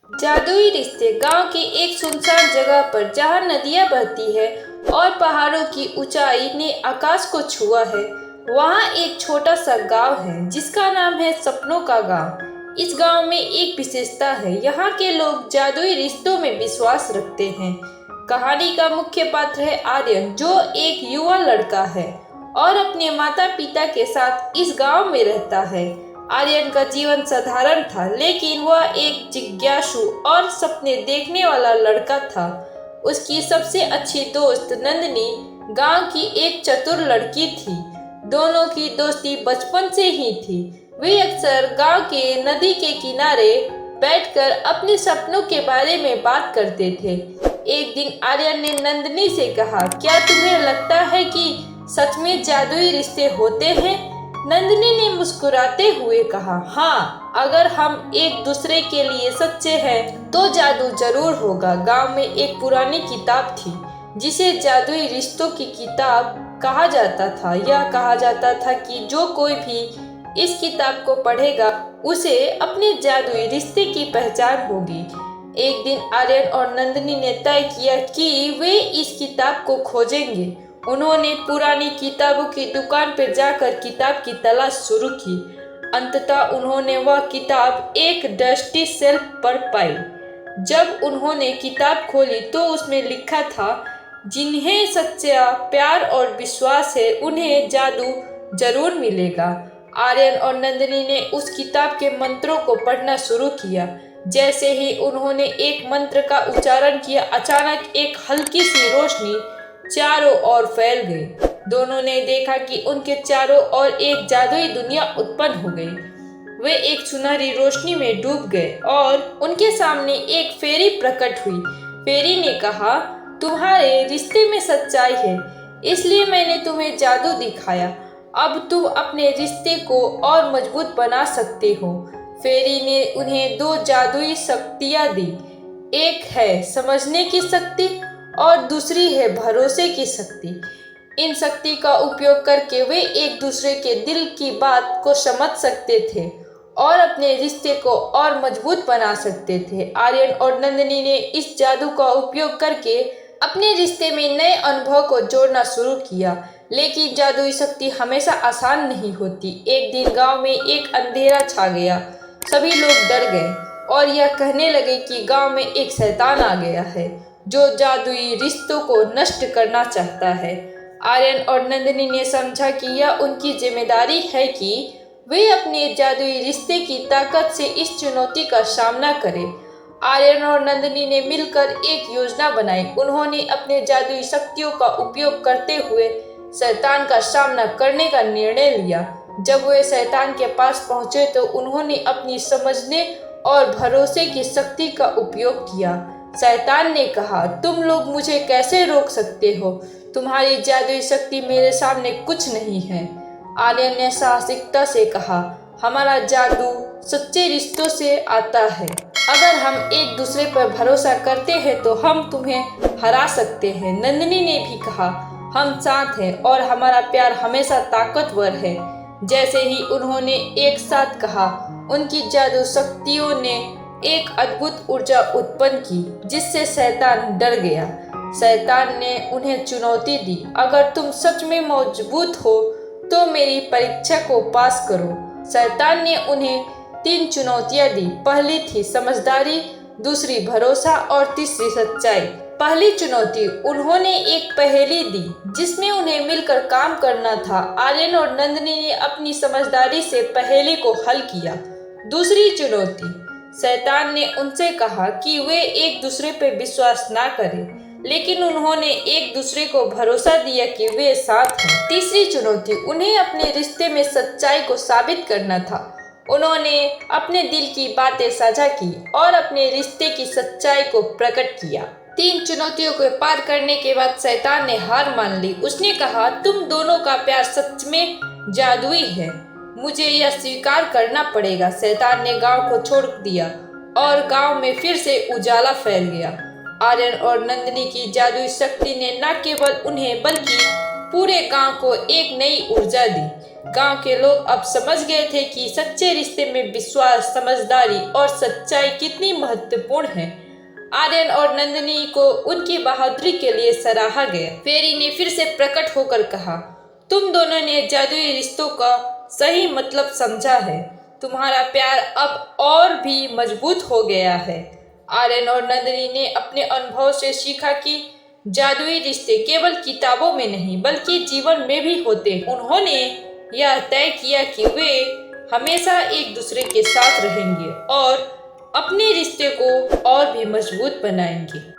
जादुई रिश्ते गांव की एक सुनसान जगह पर जहां नदियां बहती है और पहाड़ों की ऊंचाई ने आकाश को छुआ है, वहां एक छोटा सा गांव है जिसका नाम है सपनों का गांव। इस गांव में एक विशेषता है, यहाँ के लोग जादुई रिश्तों में विश्वास रखते हैं। कहानी का मुख्य पात्र है आर्यन, जो एक युवा लड़का है और अपने माता पिता के साथ इस गांव में रहता है। आर्यन का जीवन साधारण था, लेकिन वह एक जिज्ञासु और सपने देखने वाला लड़का था। उसकी सबसे अच्छी दोस्त नंदनी गांव की एक चतुर लड़की थी। दोनों की दोस्ती बचपन से ही थी। वे अक्सर गांव के नदी के किनारे बैठकर अपने सपनों के बारे में बात करते थे। एक दिन आर्यन ने नंदनी से कहा, क्या तुम्हें लगता है कि सच में जादुई रिश्ते होते हैं? नंदिनी ने मुस्कुराते हुए कहा, हाँ, अगर हम एक दूसरे के लिए सच्चे हैं तो जादू जरूर होगा। गांव में एक पुरानी किताब थी जिसे जादुई रिश्तों की किताब कहा जाता था। यह कहा जाता था कि जो कोई भी इस किताब को पढ़ेगा उसे अपने जादुई रिश्ते की पहचान होगी। एक दिन आर्यन और नंदिनी ने तय किया कि वे इस किताब को खोजेंगे। उन्होंने पुरानी किताबों की दुकान पर जाकर किताब की तलाश शुरू की। अंततः उन्होंने वह किताब एक डस्टी शेल्फ पर पाई। जब उन्होंने किताब खोली तो उसमें लिखा था, जिन्हें सच्चा प्यार और विश्वास है उन्हें जादू जरूर मिलेगा। आर्यन और नंदिनी ने उस किताब के मंत्रों को पढ़ना शुरू किया। जैसे ही उन्होंने एक मंत्र का उच्चारण किया, अचानक एक हल्की सी रोशनी चारों ओर फैल गई। दोनों ने देखा कि उनके चारों ओर एक जादुई दुनिया उत्पन्न हो गई। वे एक सुनहरी रोशनी में डूब गए और उनके सामने एक फेरी प्रकट हुई। फेरी ने कहा, तुम्हारे रिश्ते में सच्चाई है, इसलिए मैंने तुम्हें जादू दिखाया। अब तुम अपने रिश्ते को और मजबूत बना सकते हो। फेरी ने उन्हें दो जादुई शक्तियां दी। एक है समझने की शक्ति और दूसरी है भरोसे की शक्ति। इन शक्ति का उपयोग करके वे एक दूसरे के दिल की बात को समझ सकते थे और अपने रिश्ते को और मजबूत बना सकते थे। आर्यन और नंदिनी ने इस जादू का उपयोग करके अपने रिश्ते में नए अनुभव को जोड़ना शुरू किया। लेकिन जादुई शक्ति हमेशा आसान नहीं होती। एक दिन गांव में एक अंधेरा छा गया। सभी लोग डर गए और यह कहने लगे कि गांव में एक शैतान आ गया है जो जादुई रिश्तों को नष्ट करना चाहता है। आर्यन और नंदिनी ने समझा कि यह उनकी जिम्मेदारी है कि वे अपने जादुई रिश्ते की ताकत से इस चुनौती का सामना करें। आर्यन और नंदिनी ने मिलकर एक योजना बनाई। उन्होंने अपने जादुई शक्तियों का उपयोग करते हुए शैतान का सामना करने का निर्णय लिया। जब वे शैतान के पास पहुंचे तो उन्होंने अपनी समझने और भरोसे की शक्ति का उपयोग किया। शैतान ने कहा, तुम लोग मुझे कैसे रोक सकते हो? तुम्हारी जादुई शक्ति मेरे सामने कुछ नहीं है। आर्यन ने साहसिकता से कहा, हमारा जादू सच्चे रिश्तों से आता है। अगर हम एक दूसरे पर भरोसा करते हैं तो हम तुम्हें हरा सकते हैं। नंदिनी ने भी कहा, हम साथ हैं और हमारा प्यार हमेशा ताकतवर है। जैसे ही उन्होंने एक साथ कहा, उनकी जादू शक्तियों ने एक अद्भुत ऊर्जा उत्पन्न की जिससे शैतान डर गया। शैतान ने उन्हें चुनौती दी, अगर तुम सच में मजबूत हो तो मेरी परीक्षा को पास करो। शैतान ने उन्हें 3 चुनौतियां दी। पहली थी समझदारी, दूसरी भरोसा और तीसरी सच्चाई। पहली चुनौती, उन्होंने एक पहेली दी जिसमें उन्हें मिलकर काम करना था। आर्यन और नंदिनी ने अपनी समझदारी से पहेली को हल किया। दूसरी चुनौती, शैतान ने उनसे कहा कि वे एक दूसरे पर विश्वास ना करें, लेकिन उन्होंने एक दूसरे को भरोसा दिया कि वे साथ हैं। तीसरी चुनौती, उन्हें अपने रिश्ते में सच्चाई को साबित करना था। उन्होंने अपने दिल की बातें साझा की और अपने रिश्ते की सच्चाई को प्रकट किया। 3 चुनौतियों को पार करने के बाद शैतान ने हार मान ली। उसने कहा, तुम दोनों का प्यार सच में जादुई है, मुझे यह स्वीकार करना पड़ेगा। शैतान ने गांव को छोड़ दिया और गांव में फिर से उजाला फैल गया। आर्यन और नंदिनी की जादुई शक्ति ने न केवल उन्हें बल्कि पूरे गांव को एक नई ऊर्जा दी। गांव के लोग अब समझ गए थे कि सच्चे रिश्ते में विश्वास, समझदारी और सच्चाई कितनी महत्वपूर्ण है। आर्यन और नंदिनी को उनकी बहादुरी के लिए सराहा गया। फेरी ने फिर से प्रकट होकर कहा, तुम दोनों ने जादुई रिश्तों का सही मतलब समझा है। तुम्हारा प्यार अब और भी मजबूत हो गया है। आर्यन और नंदिनी ने अपने अनुभव से सीखा कि जादुई रिश्ते केवल किताबों में नहीं बल्कि जीवन में भी होते हैं। उन्होंने यह तय किया कि वे हमेशा एक दूसरे के साथ रहेंगे और अपने रिश्ते को और भी मजबूत बनाएंगे।